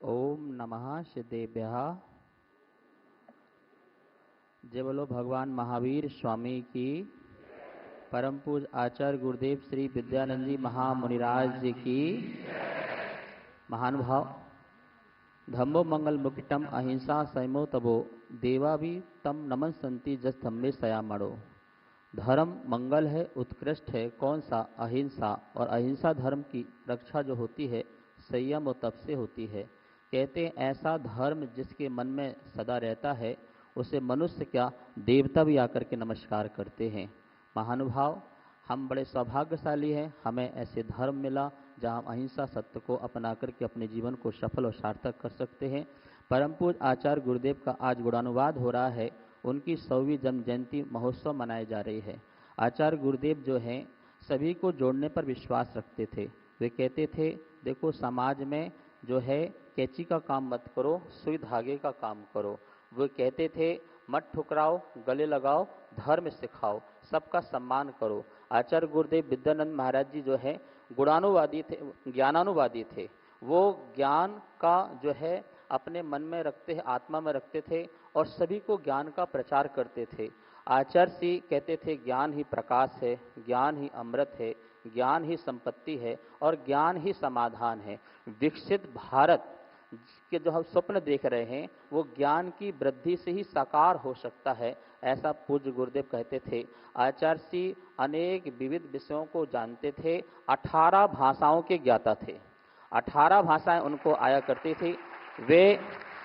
ओम नमः सिद्धेभ्यः। जय बोलो भगवान महावीर स्वामी की। परम पूज आचार्य गुरुदेव श्री विद्यानंद जी महामुनिराज जी की। महानुभाव, धम्मो मंगल मुक्तम अहिंसा संयमो तबो देवा भी तम नमन संति जस धम्मे सयामणो। धर्म मंगल है, उत्कृष्ट है, कौन सा? अहिंसा। और अहिंसा धर्म की रक्षा जो होती है संयम और तप से होती है। कहते हैं ऐसा धर्म जिसके मन में सदा रहता है उसे मनुष्य क्या देवता भी आकर के नमस्कार करते हैं। महानुभाव, हम बड़े सौभाग्यशाली हैं, हमें ऐसे धर्म मिला जहां हम अहिंसा सत्य को अपना करके अपने जीवन को सफल और सार्थक कर सकते हैं। परम पूज आचार्य गुरुदेव का आज गुणानुवाद हो रहा है। उनकी 100वीं जन्म जयंती महोत्सव मनाई जा रही है। आचार्य गुरुदेव जो हैं सभी को जोड़ने पर विश्वास रखते थे। वे कहते थे देखो समाज में जो है कैंची का काम मत करो, सुई धागे का काम करो। वो कहते थे मत ठुकराओ, गले लगाओ, धर्म सिखाओ, सबका सम्मान करो। आचार्य गुरुदेव विद्यानंद महाराज जी जो है गुणानुवादी थे, ज्ञानानुवादी थे। वो ज्ञान का जो है अपने मन में रखते, आत्मा में रखते थे और सभी को ज्ञान का प्रचार करते थे। आचार्य जी कहते थे ज्ञान ही प्रकाश है, ज्ञान ही अमृत है, ज्ञान ही संपत्ति है और ज्ञान ही समाधान है। विकसित भारत के जो हम स्वप्न देख रहे हैं वो ज्ञान की वृद्धि से ही साकार हो सकता है, ऐसा पूज्य गुरुदेव कहते थे। आचार्य जी अनेक विविध विषयों को जानते थे, 18 भाषाओं के ज्ञाता थे। 18 भाषाएं उनको आया करती थी। वे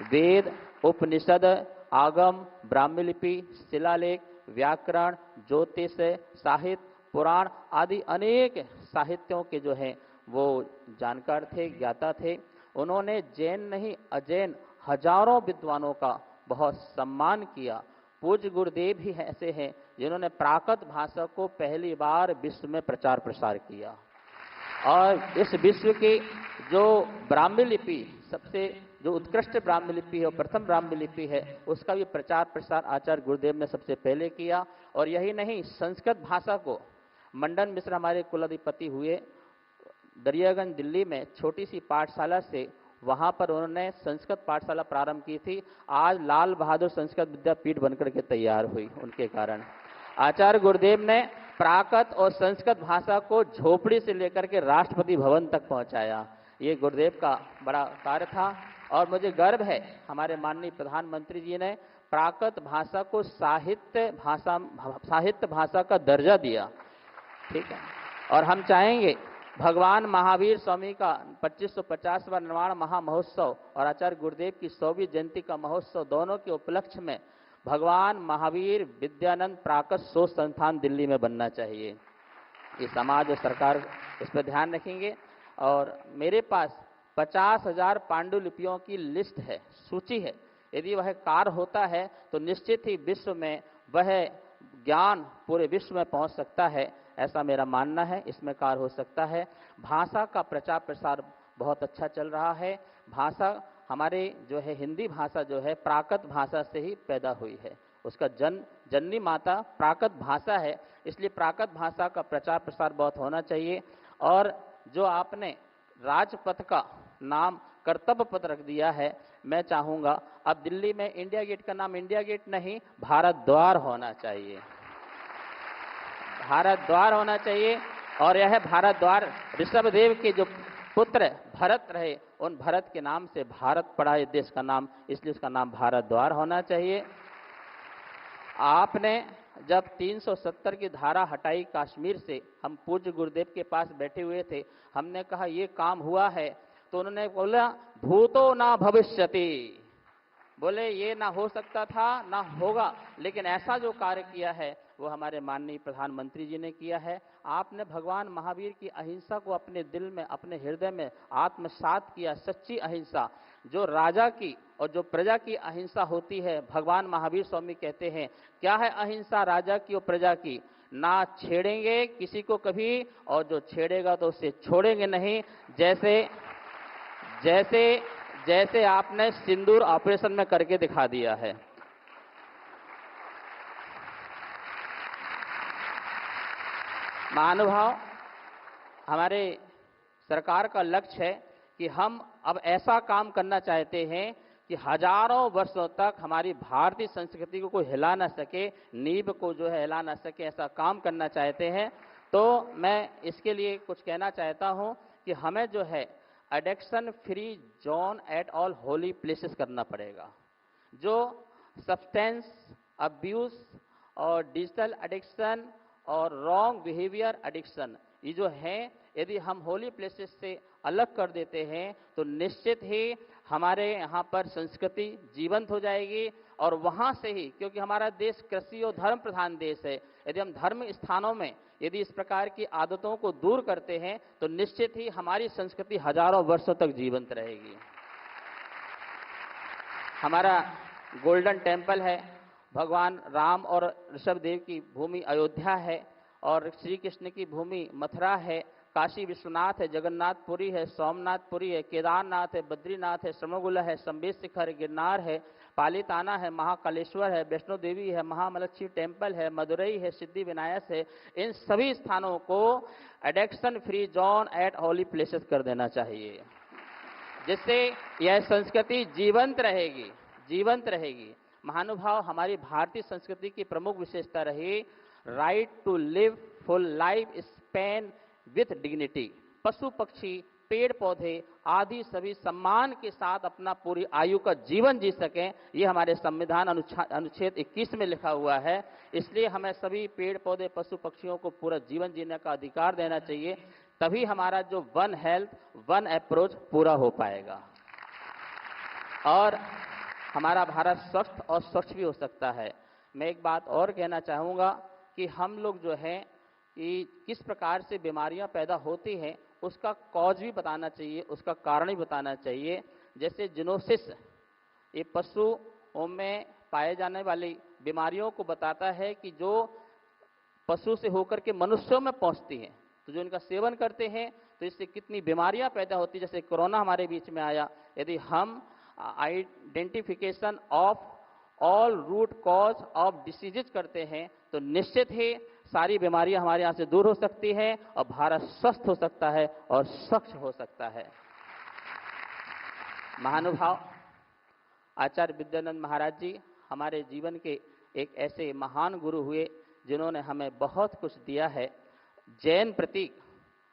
वेद, उपनिषद, आगम, ब्राह्मी लिपि, शिलालेख, व्याकरण, ज्योतिष, साहित्य, पुराण आदि अनेक साहित्यों के जो हैं वो जानकार थे, ज्ञाता थे। उन्होंने जैन नहीं अजैन हजारों विद्वानों का बहुत सम्मान किया। पूज्य गुरुदेव ही ऐसे हैं जिन्होंने प्राकृत भाषा को पहली बार विश्व में प्रचार प्रसार किया और इस विश्व की जो ब्राह्मी लिपि सबसे जो उत्कृष्ट ब्राह्मी लिपि है और प्रथम ब्राह्मी लिपि है उसका भी प्रचार प्रसार आचार्य गुरुदेव ने सबसे पहले किया। और यही नहीं, संस्कृत भाषा को मंडन मिश्र हमारे कुलाधिपति हुए, दरियागंज दिल्ली में छोटी सी पाठशाला से वहां पर उन्होंने संस्कृत पाठशाला प्रारंभ की थी। आज लाल बहादुर संस्कृत विद्यापीठ बनकर के तैयार हुई उनके कारण। आचार्य गुरुदेव ने प्राकृत और संस्कृत भाषा को झोपड़ी से लेकर के राष्ट्रपति भवन तक पहुंचाया। ये गुरुदेव का बड़ा कार्य था और मुझे गर्व है हमारे माननीय प्रधानमंत्री जी ने प्राकृत भाषा को साहित्य भाषा का दर्जा दिया। ठीक है, और हम चाहेंगे भगवान महावीर स्वामी का 2550वां निर्वाण महामहोत्सव और आचार्य गुरुदेव की 100वीं जयंती का महोत्सव दोनों के उपलक्ष्य में भगवान महावीर विद्यानंद प्राकृत शोध संस्थान दिल्ली में बनना चाहिए। ये समाज और सरकार इस पर ध्यान रखेंगे। और मेरे पास 50,000 पांडुलिपियों की लिस्ट है, सूची है। यदि वह कार्य होता है तो निश्चित ही विश्व में वह ज्ञान पूरे विश्व में पहुंच सकता है, ऐसा मेरा मानना है। इसमें कार्य हो सकता है। भाषा का प्रचार प्रसार बहुत अच्छा चल रहा है। भाषा हमारे जो है हिंदी भाषा जो है प्राकृत भाषा से ही पैदा हुई है, उसका जननी माता प्राकृत भाषा है, इसलिए प्राकृत भाषा का प्रचार प्रसार बहुत होना चाहिए। और जो आपने राजपथ का नाम कर्तव्य पथ रख दिया है, मैं चाहूंगा अब दिल्ली में इंडिया गेट का नाम इंडिया गेट नहीं भारत द्वार होना चाहिए, भारत द्वार होना चाहिए। और यह भारत द्वार ऋषभदेव के जो पुत्र भरत रहे उन भरत के नाम से भारत पड़ा है देश का नाम, इसलिए उसका नाम भारत द्वार होना चाहिए। आपने जब 370 की धारा हटाई कश्मीर से, हम पूज्य गुरुदेव के पास बैठे हुए थे, हमने कहा ये काम हुआ है, तो उन्होंने बोला भूतो ना भविष्यति, बोले ये ना हो सकता था ना होगा, लेकिन ऐसा जो कार्य किया है वो हमारे माननीय प्रधानमंत्री जी ने किया है। आपने भगवान महावीर की अहिंसा को अपने दिल में, अपने हृदय में आत्मसात किया। सच्ची अहिंसा जो राजा की और जो प्रजा की अहिंसा होती है, भगवान महावीर स्वामी कहते हैं क्या है अहिंसा राजा की और प्रजा की? ना छेड़ेंगे किसी को कभी, और जो छेड़ेगा तो उसे छोड़ेंगे नहीं। जैसे जैसे जैसे आपने सिंदूर ऑपरेशन में करके दिखा दिया है। महानुभाव, हमारे सरकार का लक्ष्य है कि हम अब ऐसा काम करना चाहते हैं कि हजारों वर्षों तक हमारी भारतीय संस्कृति को कोई हिला ना सके, नींव को जो है हिला ना सके, ऐसा काम करना चाहते हैं। तो मैं इसके लिए कुछ कहना चाहता हूं कि हमें जो है addiction free zone at all Holi places करना पड़ेगा। जो सब्सटेंस अब्यूज और डिजिटल एडिक्शन और रॉन्ग बिहेवियर एडिक्शन ये जो हैं, यदि हम होली प्लेसेस से अलग कर देते हैं तो निश्चित ही हमारे यहाँ पर संस्कृति जीवंत हो जाएगी। और वहाँ से ही, क्योंकि हमारा देश कृषि और धर्म प्रधान देश है, यदि हम धर्म स्थानों में यदि इस प्रकार की आदतों को दूर करते हैं तो निश्चित ही हमारी संस्कृति हजारों वर्षों तक जीवंत रहेगी। हमारा गोल्डन टेम्पल है, भगवान राम और ऋषभ देव की भूमि अयोध्या है, और श्री कृष्ण की भूमि मथुरा है, काशी विश्वनाथ है, जगन्नाथपुरी है, सोमनाथपुरी है, केदारनाथ है, बद्रीनाथ है, श्रमोगुला है, संबेश शिखर गिरनार है, पालीताना है, महाकालेश्वर है, वैष्णो देवी है, महामलक्ष्मी टेम्पल है, मदुरई है, सिद्धि विनायक है। इन सभी स्थानों को addiction free zone at holy places कर देना चाहिए, जिससे यह संस्कृति जीवंत रहेगी, जीवंत रहेगी। महानुभाव, हमारी भारतीय संस्कृति की प्रमुख विशेषता रही right to live full life span with dignity. पशु पक्षी पेड़ पौधे आदि सभी सम्मान के साथ अपना पूरी आयु का जीवन जी सकें, ये हमारे संविधान अनुच्छेद 21 में लिखा हुआ है। इसलिए हमें सभी पेड़ पौधे पशु पक्षियों को पूरा जीवन जीने का अधिकार देना चाहिए, तभी हमारा जो वन हेल्थ वन अप्रोच पूरा हो पाएगा और हमारा भारत स्वस्थ और स्वच्छ भी हो सकता है। मैं एक बात और कहना चाहूँगा कि हम लोग जो हैं कि किस प्रकार से बीमारियां पैदा होती हैं उसका कॉज भी बताना चाहिए, उसका कारण भी बताना चाहिए। जैसे जिनोसिस, ये पशुओं में पाए जाने वाली बीमारियों को बताता है कि जो पशु से होकर के मनुष्यों में पहुंचती हैं, तो जो इनका सेवन करते हैं तो इससे कितनी बीमारियां पैदा होती, जैसे कोरोना हमारे बीच में आया। यदि हम identification of all root cause of diseases करते हैं तो निश्चित ही सारी बीमारियां हमारे यहाँ से दूर हो सकती हैं और भारत स्वस्थ हो सकता है और स्वच्छ हो सकता है। महानुभाव, आचार्य विद्यानंद महाराज जी हमारे जीवन के एक ऐसे महान गुरु हुए जिन्होंने हमें बहुत कुछ दिया है। जैन प्रतीक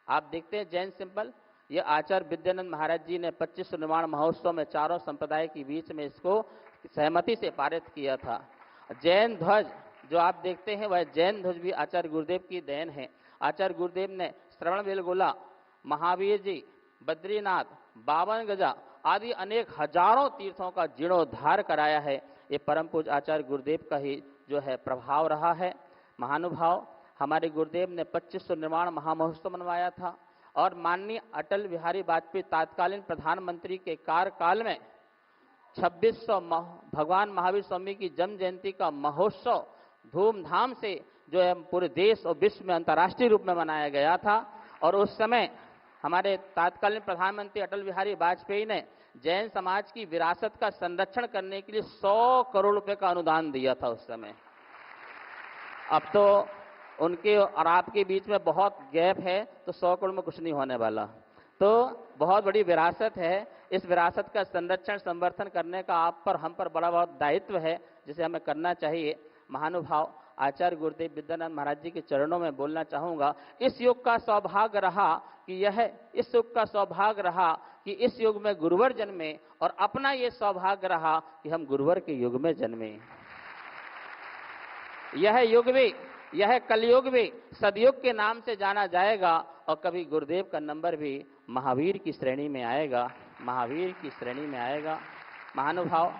आप देखते हैं, जैन सिंबल, ये आचार्य विद्यानंद महाराज जी ने 25 निर्माण महोत्सव में चारों संप्रदाय के बीच में इसको सहमति से पारित किया था। जैन ध्वज जो आप देखते हैं वह जैन ध्वज भी आचार्य गुरुदेव की देन है। आचार्य गुरुदेव ने श्रवण बेलगोला, महावीर जी, बद्रीनाथ, 52 गजा आदि अनेक हजारों तीर्थों का जीर्णोद्धार कराया है। ये परम पूज्य आचार्य गुरुदेव का ही जो है प्रभाव रहा है। महानुभाव, हमारे गुरुदेव ने 2500 निर्माण महामहोत्सव मनवाया था और माननीय अटल बिहारी वाजपेयी तत्कालीन प्रधानमंत्री के कार्यकाल में 2600 भगवान महावीर स्वामी की जन्म जयंती का महोत्सव धूमधाम से जो है पूरे देश और विश्व में अंतर्राष्ट्रीय रूप में मनाया गया था। और उस समय हमारे तत्कालीन प्रधानमंत्री अटल बिहारी वाजपेयी ने जैन समाज की विरासत का संरक्षण करने के लिए 100 करोड़ रुपए का अनुदान दिया था उस समय। अब तो उनके और आपके बीच में बहुत गैप है, तो 100 करोड़ में कुछ नहीं होने वाला। तो बहुत बड़ी विरासत है, इस विरासत का संरक्षण संवर्धन करने का आप पर हम पर बड़ा बहुत दायित्व है, जिसे हमें करना चाहिए। महानुभाव, आचार्य गुरुदेव विद्यानंद महाराज जी के चरणों में बोलना चाहूँगा, इस युग का सौभाग्य रहा कि इस युग में गुरुवर जन्मे और अपना ये सौभाग्य रहा कि हम गुरुवर के युग में जन्मे। यह युग भी, यह कलयुग भी सदयुग के नाम से जाना जाएगा और कभी गुरुदेव का नंबर भी महावीर की श्रेणी में आएगा, महावीर की श्रेणी में आएगा। महानुभाव,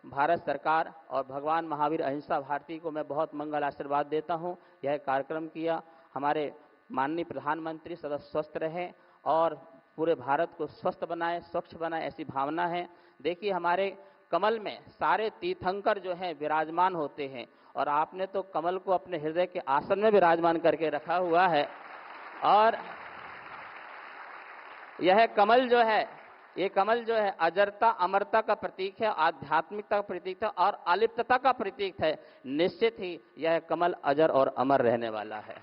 भारत सरकार और भगवान महावीर अहिंसा भारती को मैं बहुत मंगल आशीर्वाद देता हूं। यह कार्यक्रम किया, हमारे माननीय प्रधानमंत्री सदा स्वस्थ रहें और पूरे भारत को स्वस्थ बनाए, स्वच्छ बनाए, ऐसी भावना है। देखिए, हमारे कमल में सारे तीर्थंकर जो हैं विराजमान होते हैं और आपने तो कमल को अपने हृदय के आसन में विराजमान करके रखा हुआ है। और यह कमल जो है, ये कमल जो है अजरता अमरता का प्रतीक है, आध्यात्मिकता का प्रतीक है और अलिप्तता का प्रतीक है। निश्चित ही यह कमल अजर और अमर रहने वाला है।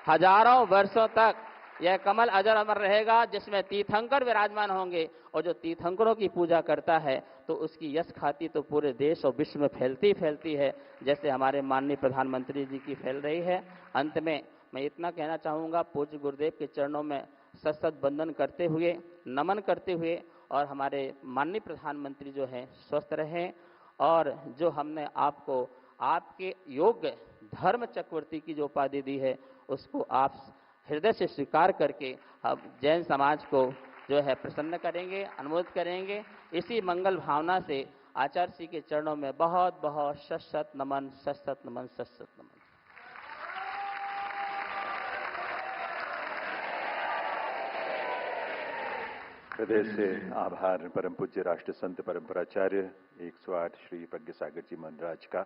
हजारों वर्षों तक यह कमल अजर अमर रहेगा जिसमें तीर्थंकर विराजमान होंगे, और जो तीर्थंकरों की पूजा करता है तो उसकी यश ख्याति तो पूरे देश और विश्व में फैलती फैलती है, जैसे हमारे माननीय प्रधानमंत्री जी की फैल रही है। अंत में मैं इतना कहना चाहूँगा, पूज्य गुरुदेव के चरणों में सत सत बंदन करते हुए, नमन करते हुए, और हमारे माननीय प्रधानमंत्री जो हैं स्वस्थ रहें, और जो हमने आपको आपके योग्य धर्म चक्रवर्ती की जो उपाधि दी है उसको आप हृदय से स्वीकार करके अब जैन समाज को जो है प्रसन्न करेंगे, अनुमोदित करेंगे। इसी मंगल भावना से आचार्य जी के चरणों में बहुत बहुत शत शत नमन, शत शत नमन, शत शत नमन। हृदय से आभार परम पूज्य राष्ट्र संत परंपराचार्य 108 श्री प्रज्ञ सागर जी महाराज का।